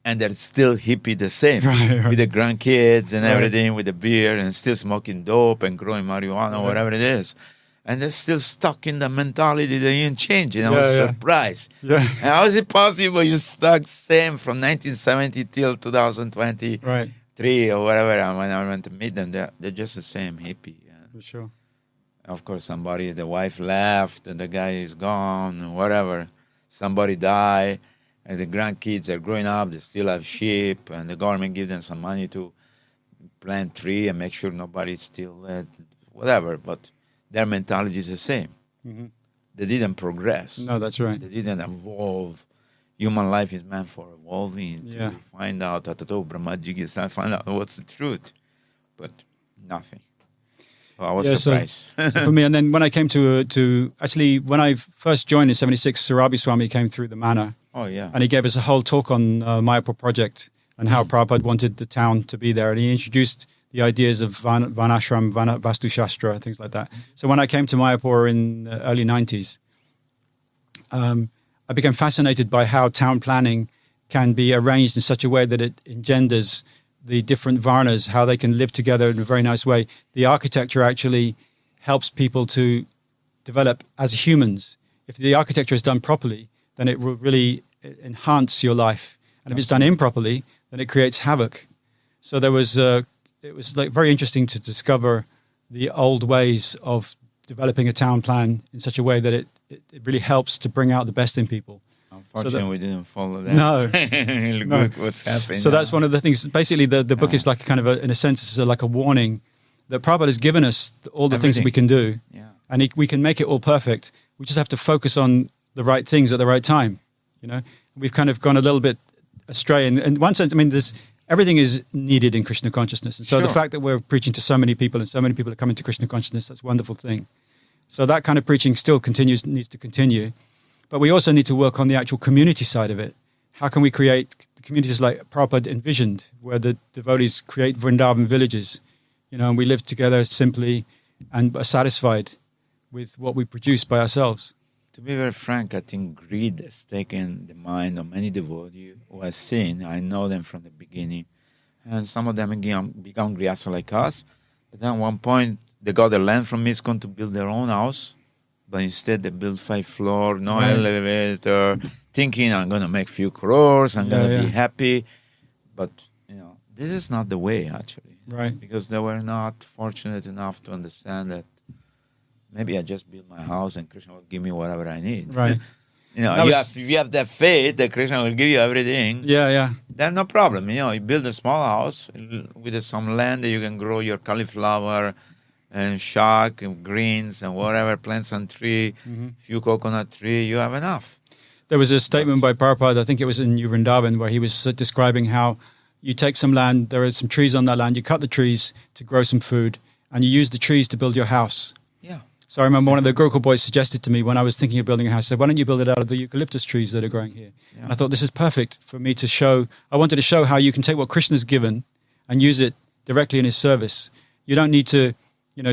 And they're still hippie the same, with the grandkids and everything, with the beer, and still smoking dope and growing marijuana, whatever it is. And they're still stuck in the mentality they didn't change. And I was surprised. Yeah. And how is it possible you stuck same from 1970 till 2023 or whatever? And when I went to meet them, they're just the same hippie. For sure. Of course, the wife left, and the guy is gone, whatever. Somebody died. And the grandkids are growing up, they still have sheep, and the government gives them some money to plant tree and make sure nobody steals whatever. But their mentality is the same. Mm-hmm. They didn't progress. No, that's right. They didn't evolve. Human life is meant for evolving to find out, find out what's the truth. But nothing. So I was surprised. So for me, and then when I came to actually, when I first joined in 76, Sarabi Swami came through the manor. Oh, yeah. And he gave us a whole talk on Mayapur project and how Prabhupada wanted the town to be there. And he introduced the ideas of Varnashram, Vastu Shastra, things like that. So when I came to Mayapur in the early 90s, I became fascinated by how town planning can be arranged in such a way that it engenders the different varnas, how they can live together in a very nice way. The architecture actually helps people to develop as humans. If the architecture is done properly, then it will really enhance your life. And if it's done improperly, then it creates havoc. So it was like very interesting to discover the old ways of developing a town plan in such a way that it really helps to bring out the best in people. Unfortunately, we didn't follow that. No. Look what's happening. So that's one of the things. Basically, the book is like kind of, in a sense, it's like a warning that Prabhupada has given us all the things that we can do. Yeah. And we can make it all perfect. We just have to focus on the right things at the right time. We've kind of gone a little bit astray. And in one sense, I mean, everything is needed in Krishna consciousness. And so the fact that we're preaching to so many people and so many people are coming to Krishna consciousness, that's a wonderful thing. So that kind of preaching still needs to continue. But we also need to work on the actual community side of it. How can we create communities like Prabhupada envisioned, where the devotees create Vrindavan villages, and we live together simply and are satisfied with what we produce by ourselves. To be very frank, I think greed has taken the mind of many devotees who I've seen. I know them from the beginning. And some of them become grihastha like us. But then at one point, they got the land from ISKCON to build their own house. But instead, they built 5 floors, no elevator, thinking I'm going to make few crores, I'm going to be happy. But, this is not the way, actually. Right. Because they were not fortunate enough to understand that maybe I just build my house and Krishna will give me whatever I need. Right. If you have that faith that Krishna will give you everything, then no problem. You build a small house with some land that you can grow your cauliflower and shak and greens and whatever, plants and tree, few coconut tree, you have enough. There was a statement by Prabhupada, I think it was in New Vrindavan, where he was describing how you take some land, there are some trees on that land, you cut the trees to grow some food, and you use the trees to build your house. Yeah. So I remember one of the Gurukul boys suggested to me when I was thinking of building a house, said, why don't you build it out of the eucalyptus trees that are growing here? Yeah. And I thought this is perfect for me to show. I wanted to show how you can take what Krishna's given and use it directly in his service. You don't need to,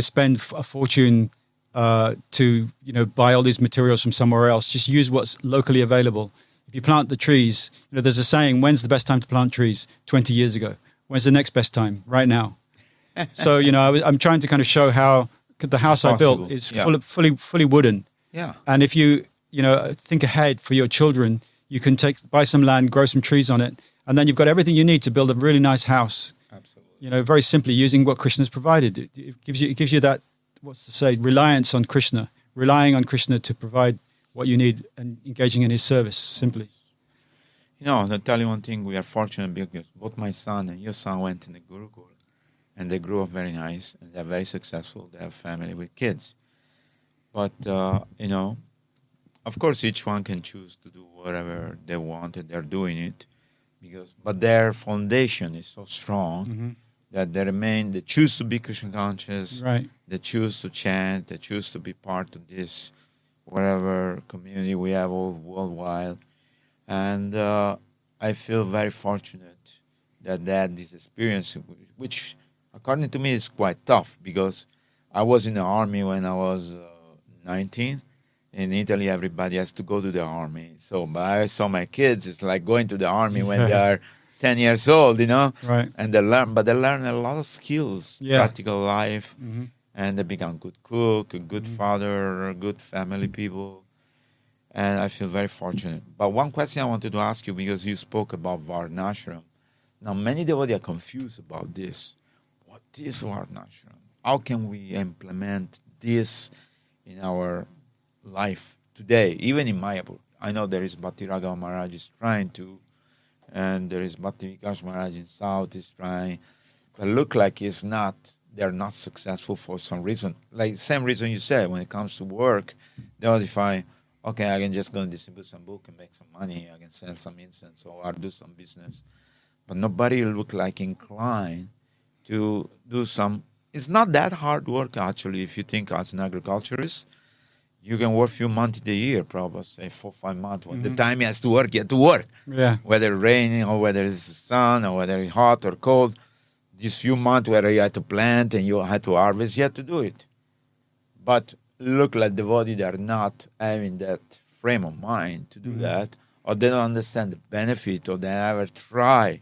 spend a fortune to, buy all these materials from somewhere else. Just use what's locally available. If you plant the trees, there's a saying, when's the best time to plant trees? 20 years ago. When's the next best time? Right now. So, I'm trying to kind of show how the house I built is fully wooden. Yeah. And if you, think ahead for your children, you can buy some land, grow some trees on it, and then you've got everything you need to build a really nice house. Absolutely. Very simply using what Krishna's provided. It gives you that, reliance on Krishna, relying on Krishna to provide what you need and engaging in his service, simply. I'll tell you one thing, we are fortunate because both my son and your son went in the Gurukul. And they grew up very nice, and they're very successful. They have family with kids. But, of course, each one can choose to do whatever they want, and they're doing it. But their foundation is so strong that they choose to be Krishna conscious. Right. They choose to chant. They choose to be part of this, whatever community we have all worldwide. And I feel very fortunate that they had this experience, which according to me, it's quite tough because I was in the army when I was 19. In Italy, everybody has to go to the army. But I saw my kids, it's like going to the army when they are 10 years old, Right. And they learn a lot of skills, practical life, and they become good cook, a good father, good family people. And I feel very fortunate. But one question I wanted to ask you, because you spoke about Varnashram. Now, many devotees are confused about this. What is Varnashram? How can we implement this in our life today, even in Mayapur? I know there is Bhakti Raghava Maharaj is trying to, and there is Bhakti Vikas Maharaj in South is trying. But look like they're not successful for some reason. Like the same reason you said, when it comes to work, they define, okay, I can just go and distribute some book and make some money. I can sell some incense or do some business. But nobody look like inclined to do some. It's not that hard work, actually, if you think as an agriculturist. You can work a few months in the year, probably, say 4 or 5 months. When the time you have to work, you have to work. Yeah. Whether raining or whether it's sun or whether it's hot or cold. these few months where you had to plant and you had to harvest, you had to do it. But look like devotees, they are not having that frame of mind to do that, or they don't understand the benefit, or they never try.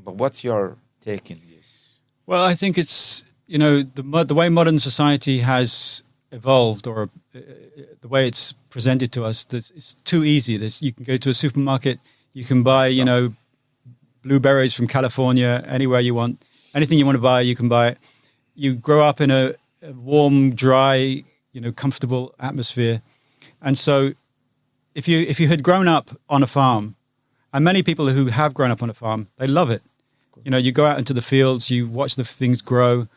But what's your take in this? Well, I think it's, the way modern society has evolved, or the way it's presented to us, it's too easy. You can go to a supermarket, you can buy, blueberries from California, anywhere you want. Anything you want to buy, you can buy it. You grow up in a warm, dry, comfortable atmosphere. And so if you had grown up on a farm, and many people who have grown up on a farm, they love it. You go out into the fields, you watch the things grow.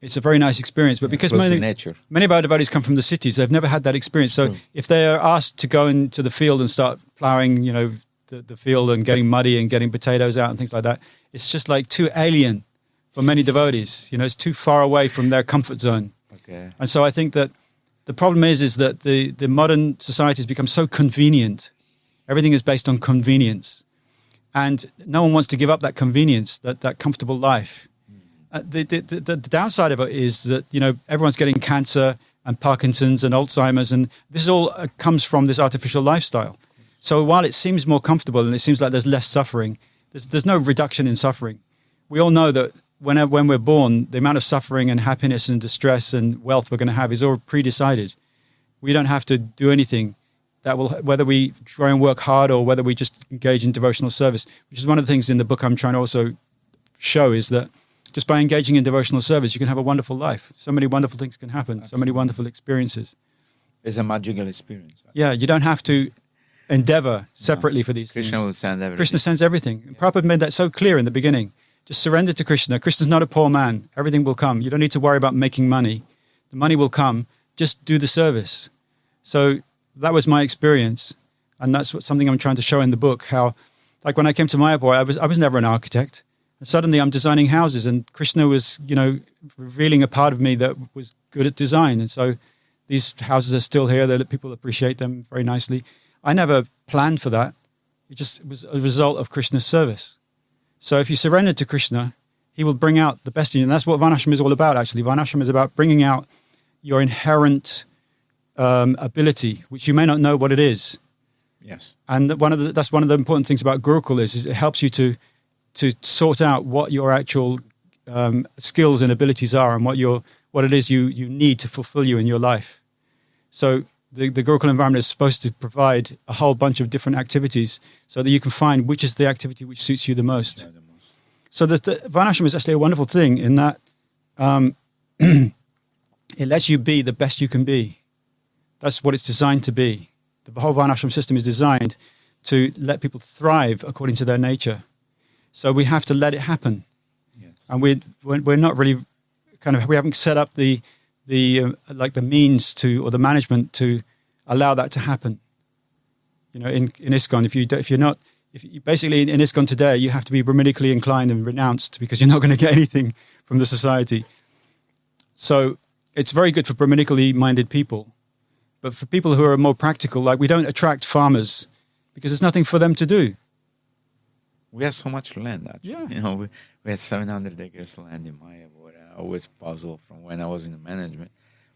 It's a very nice experience. But because many of our devotees come from the cities, they've never had that experience. So if they are asked to go into the field and start plowing, the field and getting muddy and getting potatoes out and things like that, it's just like too alien for many devotees. It's too far away from their comfort zone. Okay. And so I think that the problem is that the modern society has become so convenient. Everything is based on convenience. And no one wants to give up that convenience, that comfortable life. The downside of it is that, everyone's getting cancer and Parkinson's and Alzheimer's, and this all comes from this artificial lifestyle. So while it seems more comfortable and it seems like there's less suffering, there's no reduction in suffering. We all know that when we're born, the amount of suffering and happiness and distress and wealth we're going to have is all pre-decided. We don't have to do anything that will, whether we try and work hard or whether we just engage in devotional service, which is one of the things in the book I'm trying to also show, is that just by engaging in devotional service, you can have a wonderful life. So many wonderful things can happen. Absolutely. So many wonderful experiences. It's a magical experience. Yeah, you don't have to endeavor separately for these Krishna things. will send everything. Krishna sends everything. Yeah. Prabhupada made that so clear in the beginning. Just surrender to Krishna. Krishna's not a poor man. Everything will come. You don't need to worry about making money. The money will come. Just do the service. So that was my experience. And that's something I'm trying to show in the book, how, like when I came to Mayapur, I was never an architect. And suddenly I'm designing houses, and Krishna was, revealing a part of me that was good at design. And so these houses are still here. People appreciate them very nicely. I never planned for that. It was a result of Krishna's service. So if you surrender to Krishna, he will bring out the best in you. And that's what Varnashram is all about, actually. Varnashram is about bringing out your inherent ability, which you may not know what it is. Yes. And that's one of the important things about Gurukul is it helps you to sort out what your actual skills and abilities are, and what it is you need to fulfill you in your life. So the Gurukul environment is supposed to provide a whole bunch of different activities so that you can find which is the activity which suits you the most. So the Varnashram is actually a wonderful thing in that it lets you be the best you can be. That's what it's designed to be. The whole Varnashram system is designed to let people thrive according to their nature. So we have to let it happen. Yes. And we're not really we haven't set up the means to, or the management to allow that to happen. In ISKCON, if you basically in ISKCON today, you have to be Brahminically inclined and renounced, because you're not going to get anything from the society. So it's very good for Brahminically minded people. But for people who are more practical, we don't attract farmers because there's nothing for them to do. We have so much land, actually. Yeah. We have 700 acres land in Mayapur. I always puzzle from when I was in the management.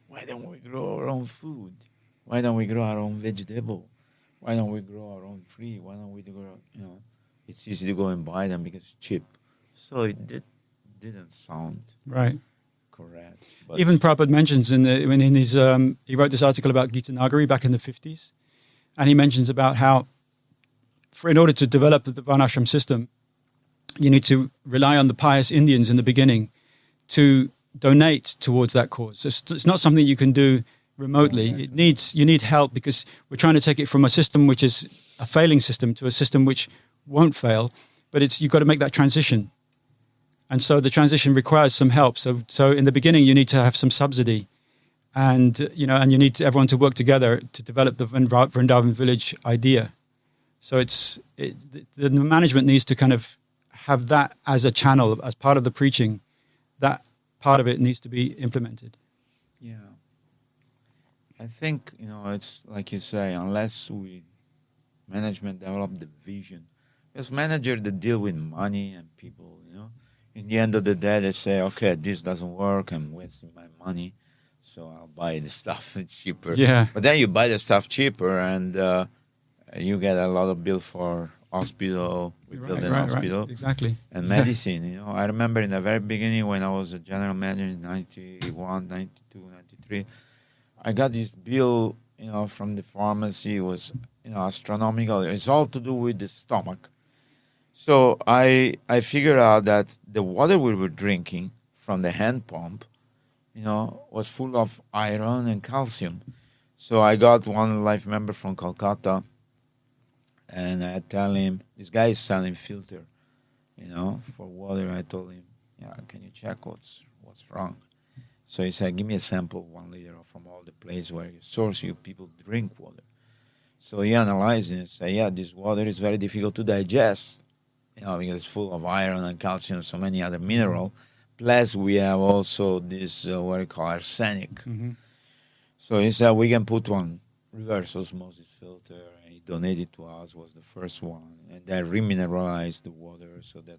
Why don't we grow our own food? Why don't we grow our own vegetable? Why don't we grow our own tree? Why don't we grow, it's easy to go and buy them because it's cheap. So it didn't sound right. Correct. But Even Prabhupada mentions he wrote this article about Gita Nagari back in the 50s, and he mentions about how in order to develop the Varnashram system, you need to rely on the pious Indians in the beginning to donate towards that cause. So it's not something you can do remotely. You need help, because we're trying to take it from a system which is a failing system to a system which won't fail, but you've got to make that transition. And so the transition requires some help. So in the beginning, you need to have some subsidy, and you need everyone to work together to develop the Vrindavan village idea. So the management needs to kind of have that as a channel, as part of the preaching. That part of it needs to be implemented. Yeah. I think, it's like you say, unless management develop the vision As manager, they deal with money and people. In the end of the day, they say, "Okay, this doesn't work. I'm wasting my money, so I'll buy the stuff cheaper." Yeah. But then you buy the stuff cheaper, and you get a lot of bill for hospital. We built an hospital. Exactly. And medicine. I remember in the very beginning when I was a general manager in 91, 92, 93, I got this bill, from the pharmacy. It was, astronomical. It's all to do with the stomach. So I figured out that the water we were drinking from the hand pump, was full of iron and calcium. So I got one life member from Calcutta, and I tell him, this guy is selling filter, for water. I told him, yeah, can you check what's wrong? So he said, give me a sample, 1 liter from all the places where you source you people drink water. So he analyzed it and said, yeah, this water is very difficult to digest, because it's full of iron and calcium and so many other minerals. Plus, we have also this, what we call arsenic. Mm-hmm. So he said, we can put one reverse osmosis filter. And he donated to us, was the first one. And that remineralized the water so that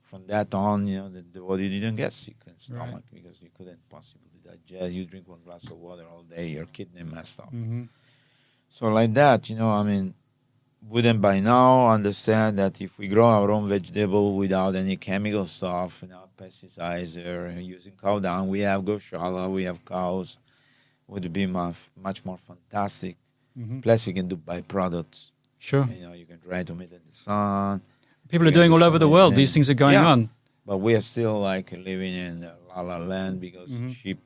from that on, the body didn't get sick in stomach because you couldn't possibly digest. You drink 1 glass of water all day, your kidney messed up. Mm-hmm. So like that, wouldn't by now understand that if we grow our own vegetable without any chemical stuff, pesticides or using cow dung, we have goshala, we have cows, would be much more fantastic. Mm-hmm. Plus we can do byproducts. Sure. You can dry tomato in the sun. People are doing all over the world. These things are going on. But we are still living in la la land because cheap,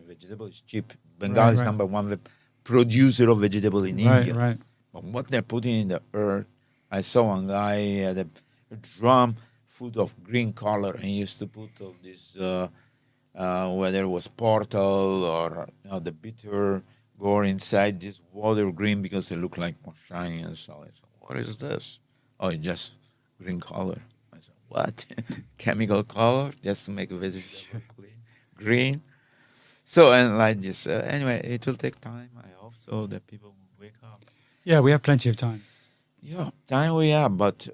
vegetable is cheap. Bengal is number one producer of vegetable in India. Right. But what they're putting in the earth, I saw one guy had a drum full of green color and he used to put all this, whether it was portal or the bitter gourd inside this water green because they look like more shiny and solid. So what is this? Oh, it's just green color. I said, what? Chemical color just to make a vegetable green? So, and like this, anyway, it will take time. I hope so that people will wake up. Yeah, we have plenty of time. Yeah, time we have, but,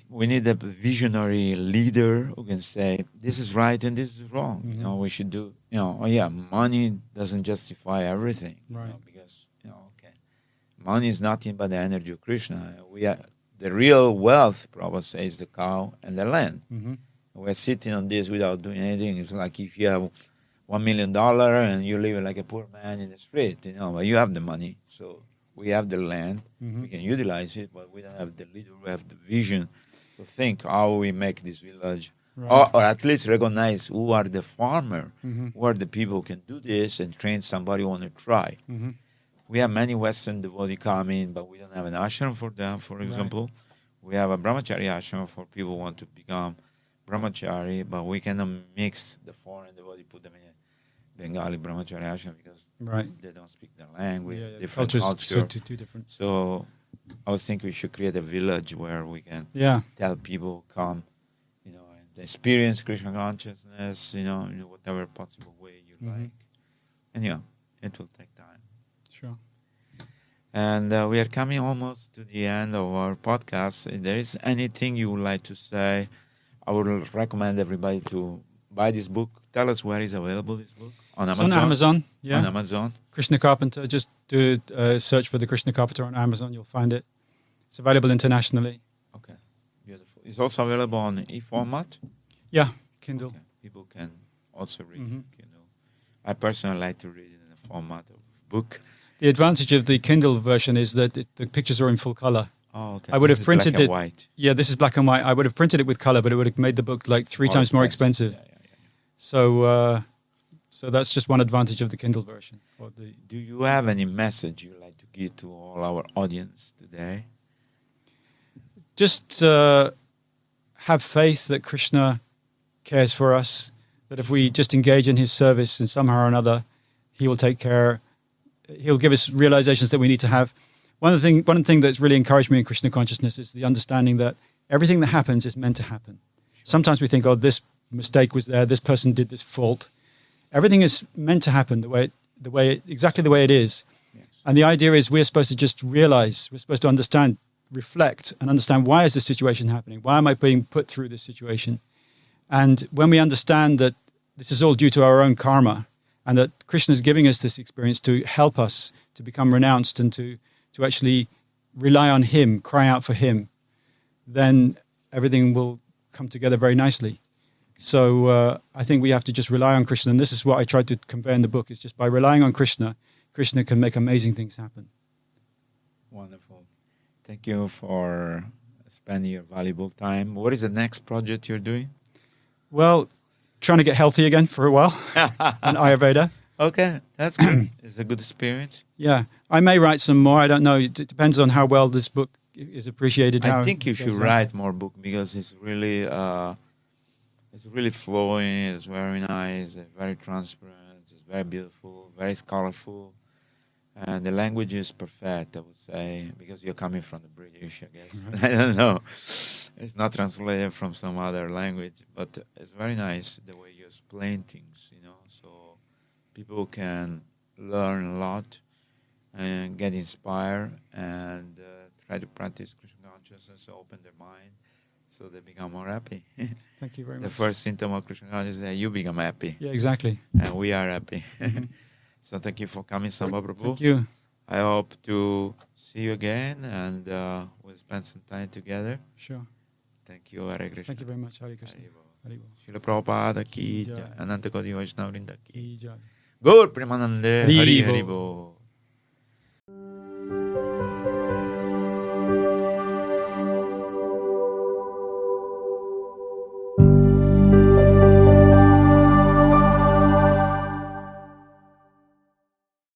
we need a visionary leader who can say, this is right and this is wrong. Mm-hmm. We should do, money doesn't justify everything. Right. Because, money is nothing but the energy of Krishna. The real wealth, Prabhupada says, the cow and the land. Mm-hmm. We're sitting on this without doing anything. It's like if you have $1 million and you live like a poor man in the street, but you have the money. So we have the land, we can utilize it, but we don't have the leader, we have the vision to think how we make this village, or at least recognize who are the farmer, who are the people who can do this and train somebody who want to try. Mm-hmm. We have many Western devotees coming, but we don't have an ashram for them, for example. We have a brahmachari ashram for people who want to become brahmachari, but we cannot mix the foreign devotee, put them in a Bengali brahmachari ashram because they don't speak the language, different culture. Too different. So I was thinking we should create a village where we can tell people come, and experience Krishna consciousness, in whatever possible way you like. And it will take time. Sure. And we are coming almost to the end of our podcast. If there is anything you would like to say, I would recommend everybody to buy this book. Tell us where is available this book. On Amazon. It's on Amazon, On Amazon. Krishna Carpenter. Just do a search for the Krishna Carpenter on Amazon. You'll find it. It's available internationally. Okay, beautiful. It's also available on e-format? Yeah, Kindle. Okay. People can also read Kindle. I personally like to read it in the format of book. The advantage of the Kindle version is that the pictures are in full color. Oh, okay. I would have printed black it. And white. Yeah, this is black and white. I would have printed it with color, but it would have made the book like 3 times more expensive. Yeah. So that's just one advantage of the Kindle version. Do you have any message you'd like to give to all our audience today? Just have faith that Krishna cares for us, that if we just engage in his service in somehow or another, he will take care. He'll give us realizations that we need to have. One thing that's really encouraged me in Krishna consciousness is the understanding that everything that happens is meant to happen. Sure. Sometimes we think, this mistake was there, this person did this fault. Everything is meant to happen exactly the way it is. Yes. And the idea is we're supposed to just realize, we're supposed to understand reflect and understand, why is this situation happening? Why am I being put through this situation? And when we understand that this is all due to our own karma, and that Krishna is giving us this experience to help us to become renounced and to actually rely on him, cry out for him, then everything will come together very nicely. So I think we have to just rely on Krishna. And this is what I tried to convey in the book, is just by relying on Krishna, Krishna can make amazing things happen. Wonderful. Thank you for spending your valuable time. What is the next project you're doing? Well, trying to get healthy again for a while in Ayurveda. Okay, that's good. It's a good experience. Yeah, I may write some more. I don't know. It depends on how well this book is appreciated. I think you should write more book, because it's really flowing. It's very nice. It's very transparent. It's very beautiful. Very colorful. And the language is perfect, I would say, because you're coming from the British, I guess. I don't know. It's not translated from some other language, but it's very nice the way you explain things, so people can learn a lot and get inspired and try to practice Krishna consciousness, open their mind, so they become more happy. Thank you very much. The first symptom of Krishna consciousness is that you become happy. Yeah, exactly. And we are happy. So thank you for coming, Samba Prabhu. Thank you. I hope to see you again, and we'll spend some time together. Sure. Thank you, Hare Krishna. Thank you very much, Hare Krishna. Hare Bol. Srila Prabhupada ki Jai. jai. Ananta Koti Vaishnava Vrinda ki Jai. Gaur Premanande Hari Hari Bol. Hari Bol.